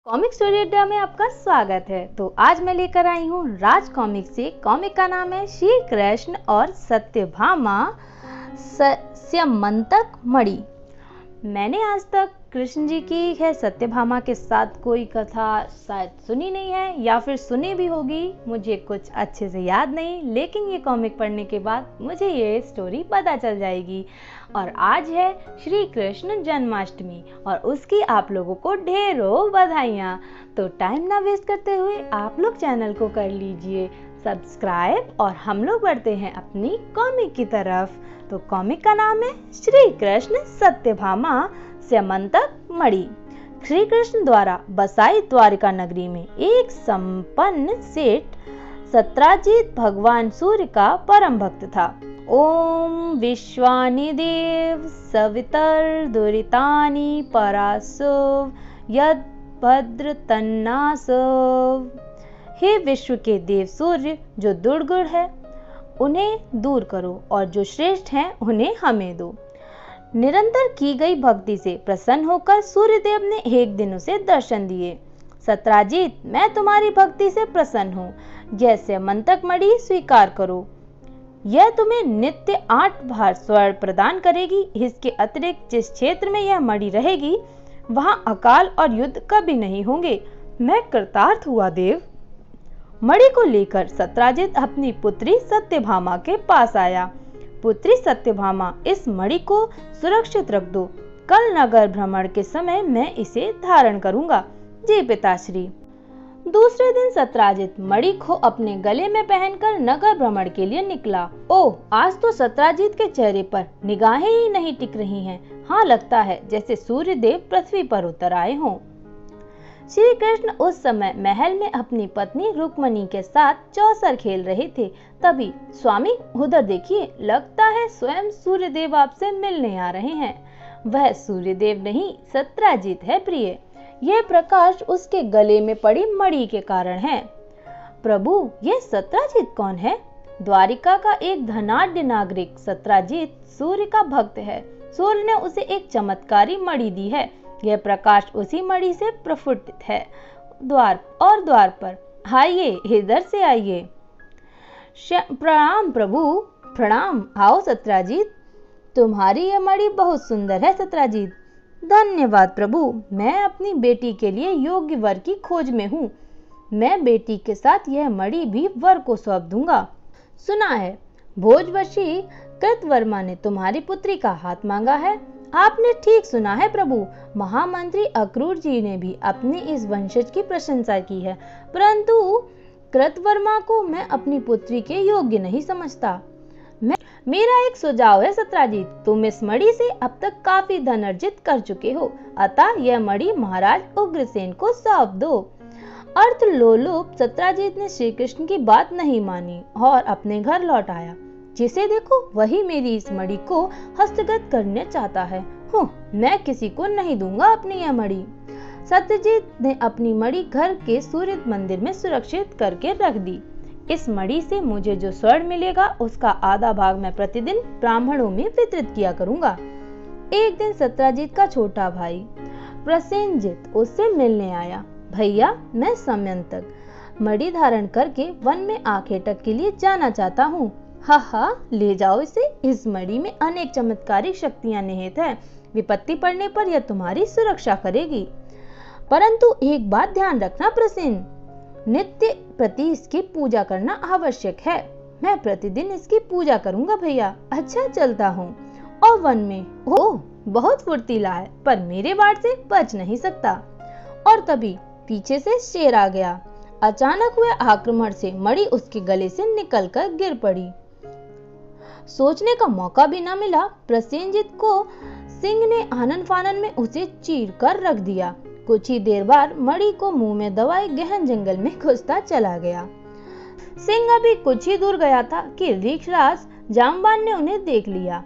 Comic story अड्डा में आपका स्वागत है। तो आज मैं लेकर आई हूँ राज कॉमिक से। कॉमिक का नाम है श्री कृष्ण और सत्यभामा स्यमंतक मणि। मैंने आज तक कृष्ण जी की है सत्यभामा के साथ कोई कथा शायद सुनी नहीं है, या फिर सुनी भी होगी, मुझे कुछ अच्छे से याद नहीं, लेकिन ये कॉमिक पढ़ने के बाद मुझे ये स्टोरी पता चल जाएगी। और आज है श्री कृष्ण जन्माष्टमी और उसकी आप लोगों को ढेरों बधाइयाँ। तो टाइम ना वेस्ट करते हुए आप लोग चैनल को कर लीजिए सब्सक्राइब और हम लोग बढ़ते हैं अपनी कॉमिक की तरफ। तो कॉमिक का नाम है श्री कृष्ण सत्यभामा स्यमंतक मणि। श्री कृष्ण द्वारा बसाई द्वारिका नगरी में एक संपन्न सेठ सत्राजित भगवान सूर्य का परम भक्त था। ओम विश्वानि देव सवितर दुरितानि परासुव यद भद्र तन्नासुव। हे विश्व के देव सूर्य, जो दुर्गुण है उन्हें दूर करो और जो श्रेष्ठ हैं उन्हें हमें दो। निरंतर की गई भक्ति से प्रसन्न होकर सूर्यदेव ने एक दिन उसे दर्शन दिए। सत्राजित, मैं तुम्हारी भक्ति से प्रसन्न हूँ, यह स्यमंतक मणि स्वीकार करो। यह तुम्हें नित्य 8 भार स्वर्ण प्रदान करेगी। इसके अतिरिक्त जिस क्षेत्र में यह मणि रहेगी वहाँ अकाल और युद्ध कभी नहीं होंगे। मैं कृतार्थ हुआ देव। मणि को लेकर सत्राजित अपनी पुत्री सत्यभामा के पास आया। पुत्री सत्यभामा, इस मणि को सुरक्षित रख दो। कल नगर भ्रमण के समय मैं इसे धारण करूंगा। जी पिताश्री। दूसरे दिन सत्राजित मणि को अपने गले में पहनकर नगर भ्रमण के लिए निकला। ओह, आज तो सत्राजित के चेहरे पर निगाहें ही नहीं टिक रही हैं। हाँ, लगता है जैसे सूर्य देव पृथ्वी पर उतर आए हों। श्री कृष्ण उस समय महल में अपनी पत्नी रुक्मणी के साथ चौसर खेल रहे थे। तभी स्वामी, उधर देखिए, लगता है स्वयं सूर्यदेव आपसे मिलने आ रहे हैं। वह सूर्यदेव नहीं, सत्राजित है प्रिय। यह प्रकाश उसके गले में पड़ी मणि के कारण है। प्रभु, यह सत्राजित कौन है? द्वारिका का एक धनाढ्य नागरिक सत्राजित सूर्य का भक्त है। सूर्य ने उसे एक चमत्कारी मणि दी है। यह प्रकाश उसी मणि से प्रफुल्लित है। द्वार पर आइए, इधर से आइए। प्रणाम प्रभु, प्रणाम। आओ सत्राजित, तुम्हारी यह मणि बहुत सुंदर है सत्राजित। धन्यवाद प्रभु, मैं अपनी बेटी के लिए योग्य वर की खोज में हूँ। मैं बेटी के साथ यह मणि भी वर को सौंप दूंगा। सुना है भोजवशी कृतवर्मा ने तुम्हारी पुत्री का हाथ मांगा है। आपने ठीक सुना है प्रभु। महामंत्री अक्रूर जी ने भी अपनी इस वंशज की प्रशंसा की है, परंतु कृतवर्मा को मैं अपनी पुत्री के योग्य नहीं समझता। मेरा एक सुझाव है सत्राजित, तुम इस मणि से अब तक काफी धन अर्जित कर चुके हो, अतः यह मणि महाराज उग्रसेन को सौंप दो। अर्थ लोलुप सत्राजित ने श्री कृष्ण की बात नहीं मानी और अपने घर लौट आया। जिसे देखो वही मेरी इस मणि को हस्तगत करने चाहता है। मैं किसी को नहीं दूंगा अपनी यह मणि। सत्यजित ने अपनी मणि घर के सूर्य मंदिर में सुरक्षित करके रख दी। इस मणि से मुझे जो स्वर्ण मिलेगा उसका आधा भाग मैं प्रतिदिन ब्राह्मणों में वितरित किया करूंगा। एक दिन सत्राजित का छोटा भाई प्रसेनजित उससे मिलने आया। भैया, मैं स्यमंतक मणि धारण करके वन में आखेटक के लिए जाना चाहता हूँ। हा, ले जाओ इसे। इस मणि में अनेक चमत्कारिक शक्तियां निहित हैं। विपत्ति पड़ने पर यह तुम्हारी सुरक्षा करेगी। परंतु एक बात ध्यान रखना प्रसेन, नित्य प्रति इसकी पूजा करना आवश्यक है। मैं प्रतिदिन इसकी पूजा करूंगा भैया। अच्छा, चलता हूँ। और वन में बहुत फुर्तीला है, पर मेरे वार से बच नहीं सकता। और तभी पीछे से शेर आ गया। अचानक हुए आक्रमण से मणि उसके गले से निकलकर गिर पड़ी। सोचने का मौका भी न मिला। प्रसेनजित को सिंह ने आनन फानन में उसे चीर कर रख दिया। कुछ ही देर बाद मणि को मुंह में दबाए गहन जंगल में घुसता चला गया। सिंह अभी कुछ ही दूर गया था कि ऋक्षराज जामवान ने उन्हें देख लिया।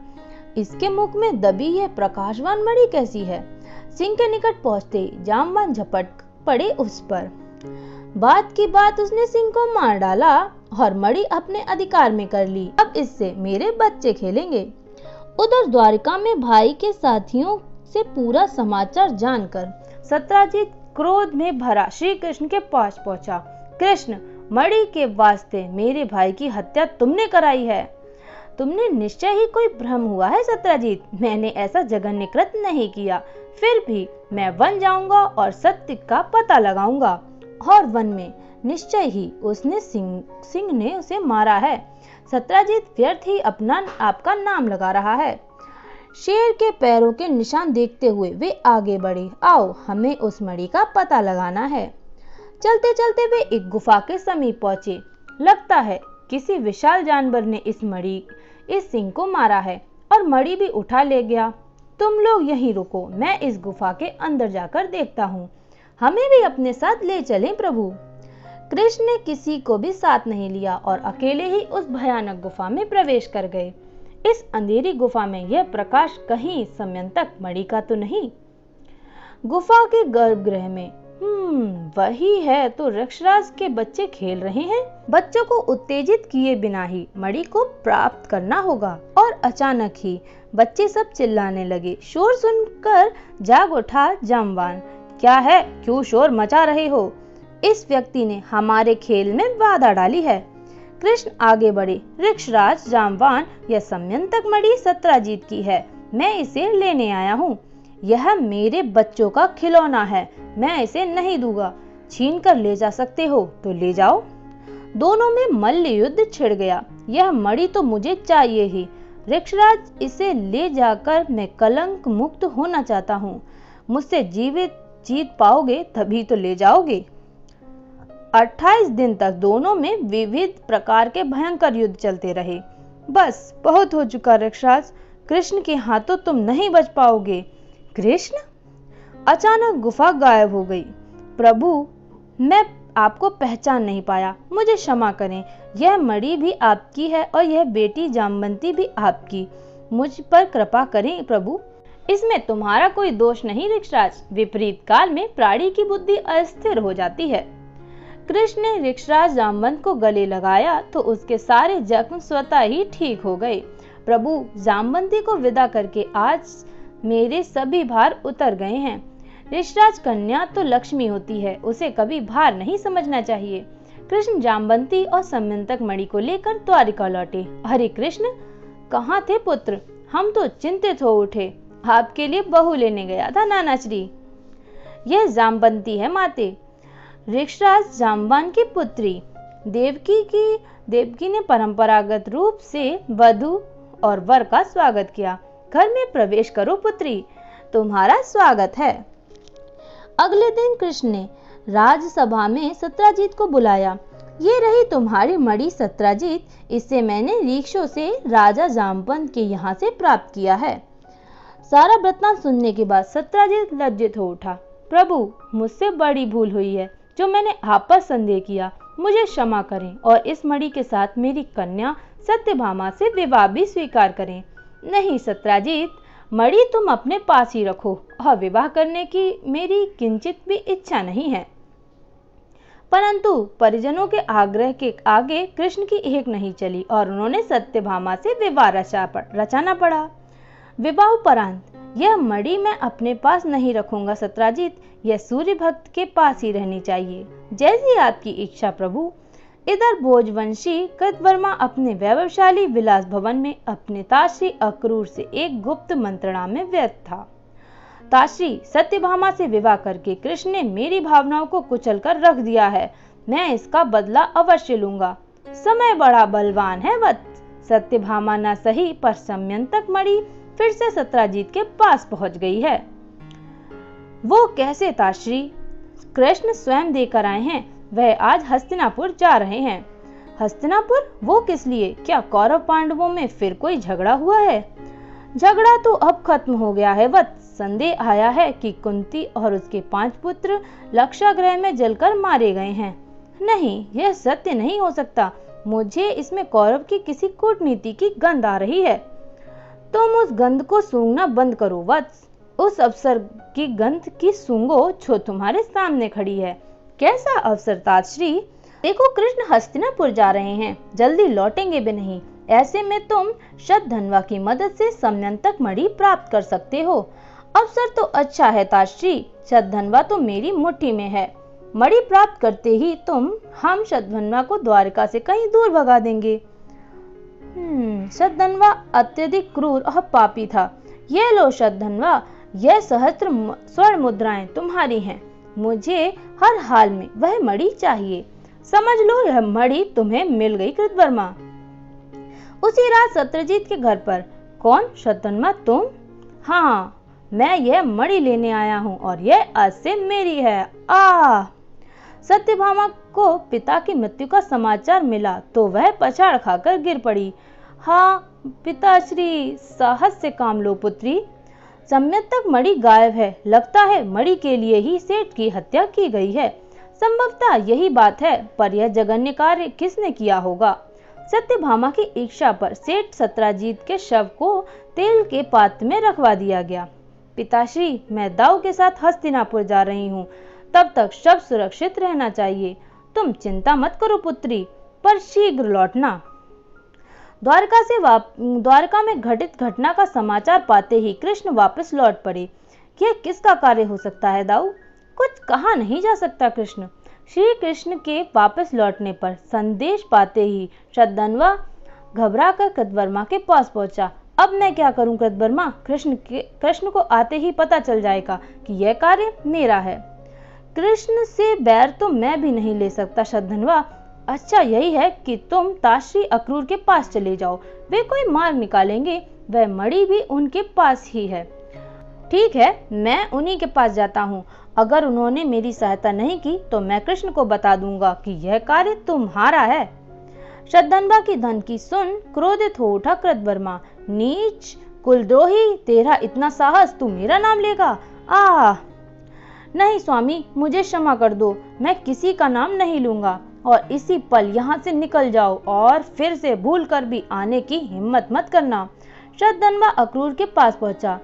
इसके मुख में दबी यह प्रकाशवान मणि कैसी है? सिंह के निकट पहुंचते जामवान झपट पड़े उस पर। बात की बात उसने सिंह को मार डाला और मणि अपने अधिकार में कर ली। अब इससे मेरे बच्चे खेलेंगे। उधर द्वारिका में भाई के साथियों से पूरा समाचार जानकर सत्राजित क्रोध में भरा श्री कृष्ण के पास पहुंचा। कृष्ण, मणि के वास्ते मेरे भाई की हत्या तुमने कराई है। तुमने निश्चय ही कोई भ्रम हुआ है सत्यजीत, मैंने ऐसा जघन्य कृत्य नहीं किया। फिर भी मैं वन जाऊंगा और सत्य का पता लगाऊंगा। और वन में निश्चय ही उसने सिंह ने उसे मारा है। सत्यजीत व्यर्थ ही अपना आपका नाम लगा रहा है। शेर के पैरों के निशान देखते हुए वे आगे बढ़े। आओ, हमें उस मणि का पता लगाना है। चलते चलते वे एक गुफा के समीप पहुंचे। लगता है किसी विशाल जानवर ने इस सिंह को मारा है और मणि भी उठा ले गया। तुम लोग यहीं रुको, मैं इस गुफा के अंदर जाकर देखता हूँ। हमें भी अपने साथ ले चलें प्रभु। कृष्ण ने किसी को भी साथ नहीं लिया और अकेले ही उस भयानक गुफा में प्रवेश कर गए। इस अंधेरी गुफा में यह प्रकाश कहीं समयंतक मणि का तो नहीं। गुफा के गर्भगृह में वही है तो रक्षराज के बच्चे खेल रहे हैं। बच्चों को उत्तेजित किए बिना ही मणि को प्राप्त करना होगा। और अचानक ही बच्चे सब चिल्लाने लगे। शोर सुनकर जाग उठा जाम्बवान। क्या है, क्यों शोर मचा रहे हो? इस व्यक्ति ने हमारे खेल में बाधा डाली है। कृष्ण आगे बढ़े। रक्षराज जाम्बवान, यह समयंतक मणि सत्यजीत की है, मैं इसे लेने आया हूँ। यह मेरे बच्चों का खिलौना है, मैं इसे नहीं दूंगा। छीन कर ले जा सकते हो तो ले जाओ। दोनों में मल्ल युद्ध छिड़ गया। यह मणि तो मुझे चाहिए ही। रक्षराज, इसे ले जाकर मैं कलंक मुक्त होना चाहता हूँ। मुझसे जीवित जीत पाओगे तभी तो ले जाओगे। 28 दिन तक दोनों में विविध प्रकार के भयंकर युद्ध चलते रहे। बस बहुत हो चुका रक्षराज, कृष्ण के हाथों तुम नहीं बच पाओगे। कृष्ण? अचानक गुफा गायब हो गई। प्रभु, मैं आपको पहचान नहीं पाया, मुझे क्षमा करें। यह मणि भी आपकी है और यह बेटी जाम्बवंती भी आपकी। मुझ पर कृपा करें प्रभु। इसमें तुम्हारा कोई दोष नहीं रक्षराज। विपरीत काल में प्राणी की बुद्धि अस्थिर हो जाती है। कृष्ण ने रक्षराज जाम्बवंत को गले लगाया तो उसके सारे जख्म स्वतः ही ठीक हो गए। प्रभु, जाम्बवंती को विदा करके आज मेरे सभी भार उतर गए हैं। ऋषराज कन्या तो लक्ष्मी होती है, उसे कभी भार नहीं समझना चाहिए। कृष्ण जाम्बवंती और समयंतक मणि को लेकर द्वारिका लौटे। हरे कृष्ण, कहाँ थे पुत्र? हम तो चिंतित हो उठे। आपके लिए बहू लेने गया था नाना श्री। यह जाम्बवंती है माते, ऋषराज जाम्बवान की पुत्री। देवकी ने परंपरागत रूप से वधू और वर का स्वागत किया। घर में प्रवेश करो पुत्री, तुम्हारा स्वागत है। अगले दिन कृष्ण ने राजसभा में सत्यजीत को बुलाया। ये रही तुम्हारी मणि सत्यजीत, इसे मैंने रीक्षों से राजा जाम्बवंत के यहाँ से प्राप्त किया है। सारा वृत्तांत सुनने के बाद सत्यजीत लज्जित हो उठा। प्रभु, मुझसे बड़ी भूल हुई है जो मैंने आप पर संदेह किया। मुझे क्षमा करें और इस मणि के साथ मेरी कन्या सत्यभामा से विवाह भी स्वीकार करें। नहीं सत्यजीत, मणि तुम अपने पास ही रखो और विवाह करने की मेरी किंचित भी इच्छा नहीं है। परंतु परिजनों के आग्रह के आगे कृष्ण की एक नहीं चली और उन्होंने सत्यभामा से विवाह रचाना पड़ा। विवाह उपरांत यह मणि मैं अपने पास नहीं रखूंगा सत्यजीत, यह सूर्य भक्त के पास ही रहनी चाहिए। जैसी आपकी इच्छा प्रभु। इधर भोजवंशी कृतवर्मा अपने वैभवशाली विलास भवन में अपने ताश्री अक्रूर से एक गुप्त मंत्रणा में व्यस्त था। ताश्री, सत्यभामा से विवाह करके कृष्ण ने मेरी भावनाओं को कुचल कर रख दिया है। मैं इसका बदला अवश्य लूंगा। समय बड़ा बलवान है वत्स। सत्यभामा न सही पर समयंतक मणि फिर से सत्यजीत के पास पहुंच गई है। वो कैसे ताश्री? कृष्ण स्वयं देकर आए हैं। वह आज हस्तिनापुर जा रहे हैं। हस्तिनापुर? वो किस लिए? क्या कौरव पांडवों में फिर कोई झगड़ा हुआ है? झगड़ा तो अब खत्म हो गया है वत्स। संदेह आया है कि कुंती और उसके 5 पुत्र लक्षागृह में जलकर मारे गए हैं। नहीं, यह सत्य नहीं हो सकता। मुझे इसमें कौरव की किसी कूटनीति की गंध आ रही है। तुम उस गंध को सूंघना बंद करो वत्स। उस अवसर की गंध की सूंघो जो तुम्हारे सामने खड़ी है। कैसा अवसर ताश्री? देखो, कृष्ण हस्तिनापुर जा रहे हैं, जल्दी लौटेंगे भी नहीं। ऐसे में तुम शतधन्वा की मदद से समयंतक मणि प्राप्त कर सकते हो। अवसर तो अच्छा है ताश्री, शतधनवा तो मेरी मुट्ठी में है। मणि प्राप्त करते ही हम शतधनवा को द्वारका से कहीं दूर भगा देंगे। शतधनवा अत्यधिक क्रूर और पापी था। ये लो शतधनवा, यह सहस्त्र स्वर्ण मुद्राएं तुम्हारी हैं। मुझे हर हाल में वह मणि चाहिए। समझ लो यह मणि तुम्हें मिल गई कृतवर्मा। उसी रात सत्यजीत के घर पर। कौन? शतधनवा तुम? हाँ, मैं यह मणि लेने आया हूँ और यह आज से मेरी है। सत्यभामा को पिता की मृत्यु का समाचार मिला तो वह पछाड़ खाकर गिर पड़ी। हाँ पिताश्री, साहस से काम लो पुत्री। समय तक मणि गायब है। लगता है मणि के लिए ही सेठ की हत्या की गई है। संभवतः यही बात है, पर यह जघन्य कार्य किसने किया होगा? सत्यभामा की इच्छा पर सेठ सत्यजीत के शव को तेल के पात्र में रखवा दिया गया। पिताश्री, मैं दाऊ के साथ हस्तिनापुर जा रही हूँ, तब तक शव सुरक्षित रहना चाहिए। तुम चिंता मत करो पुत्री, पर शीघ्र लौटना। द्वारका में घटित घटना का समाचार पाते ही कृष्ण वापस लौट पड़े। यह किसका कार्य हो सकता है दाऊ? कुछ कहा नहीं जा सकता कृष्ण। श्री कृष्ण के वापस लौटने पर संदेश पाते ही शतधनवा घबराकर कृतवर्मा के पास पहुंचा। अब मैं क्या करूं कृतवर्मा? कृष्ण को आते ही पता चल जाएगा कि यह कार्य मेरा है। कृष्ण से बैर तो मैं भी नहीं ले सकता शतधनवा। अच्छा यही है कि तुम ताश्री अक्रूर के पास चले जाओ, वे कोई मार्ग निकालेंगे। वह मणि भी उनके पास ही है। ठीक है, मैं उन्हीं के पास जाता हूँ। अगर उन्होंने मेरी सहायता नहीं की तो मैं कृष्ण को बता दूंगा कि यह कार्य तुम्हारा है। शतधनवा की धमकी सुन क्रोधित हो उठा कृतवर्मा। नीच कुलद्रोही, तेरा इतना साहस, तू मेरा नाम लेगा? नहीं स्वामी, मुझे क्षमा कर दो, मैं किसी का नाम नहीं लूंगा। और इसी पल यहाँ से निकल जाओ और फिर से भूल कर भी आने की हिम्मत मत करना। शतधनवा अक्रूर के पास पहुंचा।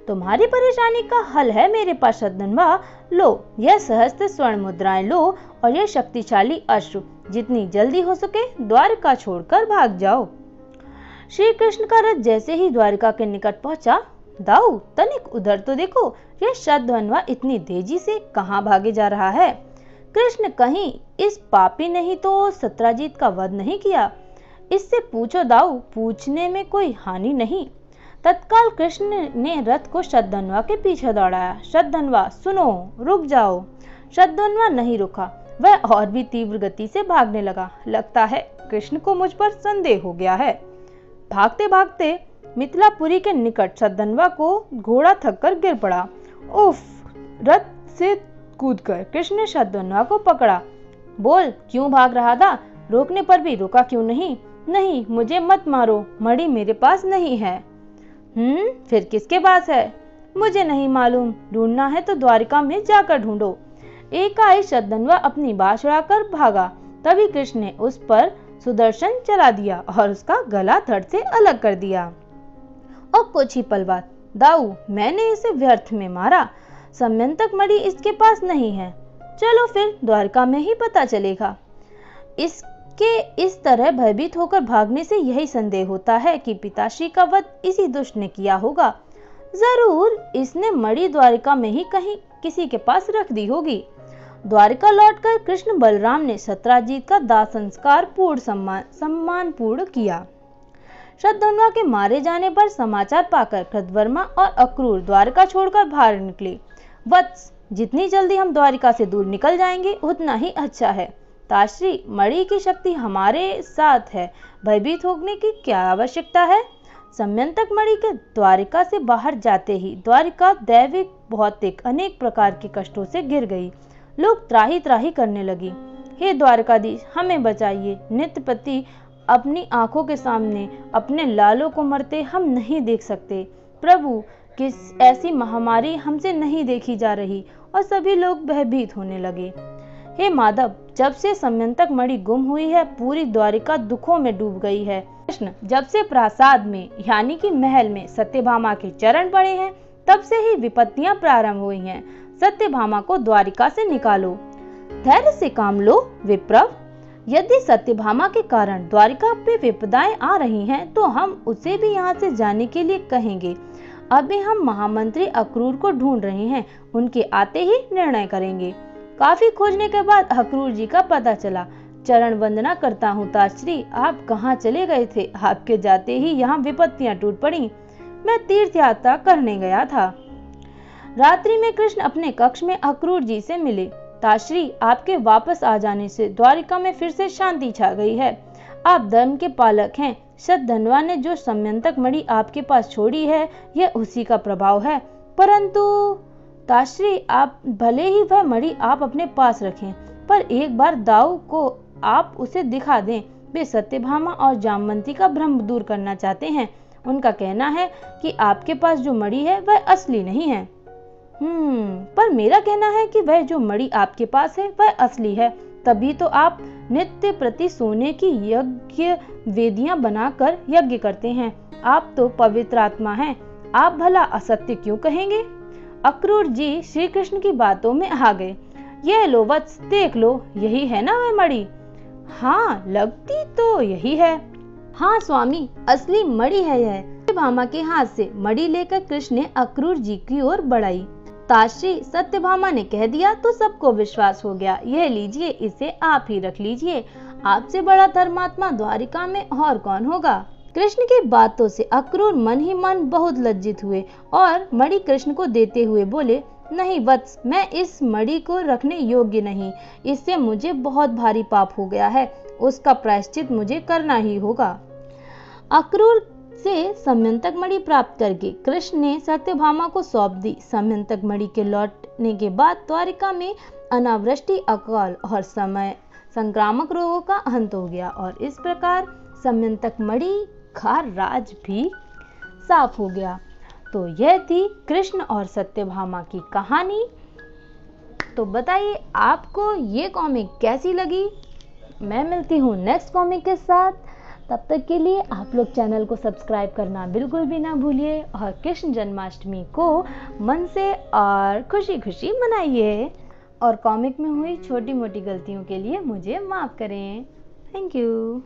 तुम्हारी परेशानी का हल है मेरे पास शतधनवा। लो, यह सहस्त्र स्वर्ण मुद्राएं लो और यह शक्तिशाली अश्रु। जितनी जल्दी हो सके द्वारका छोड़कर भाग जाओ। श्री कृष्ण का रथ जैसे ही द्वारका के निकट पहुंचा, दाऊ तनिक उधर तो देखो, यह शतधनवा इतनी तेजी से कहाँ भागे जा रहा है? कृष्ण कहीं इस पापी ने ही तो सत्यजीत का वध नहीं किया? इससे पूछो दाऊ, पूछने में कोई हानि नहीं। तत्काल कृष्ण ने रथ को शतधनवा के पीछे दौड़ाया। शतधनवा सुनो, रुक जाओ। शतधनवा नहीं रुका, वह और भी तीव्र गति से भागने लगा। लगता है कृष्ण को मुझ पर संदेह हो गया है। भागते भागते मिथिलापुरी के निकट शतधनवा को घोड़ा थककर गिर पड़ा। उफ! रथ से कूदकर कृष्ण ने शतधनवा को पकड़ा। बोल, क्यों भाग रहा था? रोकने पर भी रुका क्यों नहीं? नहीं, मुझे मत मारो, मणि मेरे पास नहीं है। फिर किसके पास है? मुझे नहीं मालूम, ढूंढना है तो द्वारिका में जाकर ढूंढो। एकाएक शतधनवा अपनी बाँस उड़ाकर भागा। तभी कृष्ण ने उस पर सुदर्शन चला दिया और उसका गला धड़ से अलग कर दिया। और कुछ ही पल बाद, दाऊ मैंने इसे व्यर्थ में मारा। समयंतक मणि इसके पास नहीं है। चलो फिर द्वारका में ही पता चलेगा। इसके इस तरह भयभीत होकर भागने से यही संदेह होता है कि पिताश्री का वध इसी दुष्ट ने किया होगा। जरूर इसने मणि द्वारिका में ही कहीं किसी के पास रख दी होगी। द्वारिका लौटकर कृष्ण बलराम ने सत्यजीत का दाह संस्कार पूर्ण सम्मान पूर्ण किया। शतधनवा के मारे जाने पर समाचार पाकर कृतवर्मा और अक्रूर द्वारका छोड़कर बाहर निकले। वत्स, जितनी जल्दी हम द्वारिका से दूर निकल जाएंगे उतना ही अच्छा है। ताश्री, मणि की शक्ति हमारे साथ है, भयभीत होने की क्या आवश्यकता है? समयंतक मणि के द्वारिका से बाहर जाते ही द्वारिका दैविक भौतिक अनेक प्रकार के कष्टों से घिर गई। लोग त्राही त्राही करने लगे। हे द्वारकाधीश, हमें बचाइए। नित्यपति अपनी आंखों के सामने अपने लालों को मरते हम नहीं देख सकते। प्रभु, किस ऐसी महामारी हमसे नहीं देखी जा रही। और सभी लोग भयभीत होने लगे। हे माधव, जब से समयंतक मणि गुम हुई है पूरी द्वारिका दुखों में डूब गई है। कृष्ण, जब से प्रासाद में यानी कि महल में सत्यभामा के चरण पड़े हैं तब से ही विपत्तियां प्रारंभ हुई हैं। सत्यभामा को द्वारिका से निकालो। धैर्य से काम लो विप्रव। यदि सत्यभामा के कारण द्वारिका पे विपदाएं आ रही हैं तो हम उसे भी यहाँ से जाने के लिए कहेंगे। अभी हम महामंत्री अक्रूर को ढूंढ रहे हैं, उनके आते ही निर्णय करेंगे। काफी खोजने के बाद अक्रूर जी का पता चला। चरण वंदना करता हूँ ताश्री, आप कहाँ चले गए थे? आपके जाते ही यहाँ विपत्तियां टूट पड़ी। मैं तीर्थ यात्रा करने गया था। रात्रि में कृष्ण अपने कक्ष में अक्रूर जी से मिले। ताश्री, आपके वापस आ जाने से द्वारिका में फिर से शांति छा गई है। आप धर्म के पालक हैं। शतधन्वा ने जो समयंतक मणि आपके पास छोड़ी है, यह उसी का प्रभाव है। परंतु ताश्री, आप भले ही वह मणि आप अपने पास रखें, पर एक बार दाऊ को आप उसे दिखा दें। वे सत्यभामा और जामवंती का भ्रम दूर करना चाहते हैं। उनका कहना है कि आपके पास जो मणि है वह असली नहीं है। पर मेरा कहना है कि वह जो मणि आपके पास है वह असली है। तभी तो आप नित्य प्रति सोने की यज्ञ वेदियां बनाकर यज्ञ करते हैं। आप तो पवित्र आत्मा हैं। आप भला असत्य क्यों कहेंगे? अक्रूर जी श्री कृष्ण की बातों में आ गए। यह लो वत्स, देख लो, यही है ना वह मणि? हाँ, लगती तो यही है। हाँ स्वामी, असली मणि है यह। सत्यभामा के हाथ से मणि लेकर कृष्ण ने अक्रूर जी की ओर बढ़ाई। ताश्री, सत्यभामा ने कह दिया तो सबको विश्वास हो गया। यह लीजिए, इसे आप ही रख लीजिए। आपसे बड़ा धर्मात्मा द्वारिका में और कौन होगा? कृष्ण की बातों से अक्रूर मन ही मन बहुत लज्जित हुए और मणि कृष्ण को देते हुए बोले, नहीं वत्स, मैं इस मणि को रखने योग्य नहीं। इससे मुझे बहुत भारी पाप हो गया है। उसका प्रायश्चित मुझे करना ही होगा। अक्रूर से समयंतक मणि प्राप्त करके कृष्ण ने सत्यभामा को सौंप दी। समयंतक मणि के लौटने के बाद द्वारिका में अनावृष्टि, अकाल और समय संक्रामक रोगों का अंत हो गया और इस प्रकार समयंतक मणि का राज भी साफ हो गया। तो यह थी कृष्ण और सत्यभामा की कहानी। तो बताइए आपको ये कॉमिक कैसी लगी? मैं मिलती हूँ नेक्स्ट कॉमिक के साथ। तब तक के लिए आप लोग चैनल को सब्सक्राइब करना बिल्कुल भी ना भूलिए और कृष्ण जन्माष्टमी को मन से और खुशी खुशी मनाइए और कॉमिक में हुई छोटी मोटी गलतियों के लिए मुझे माफ़ करें। Thank you.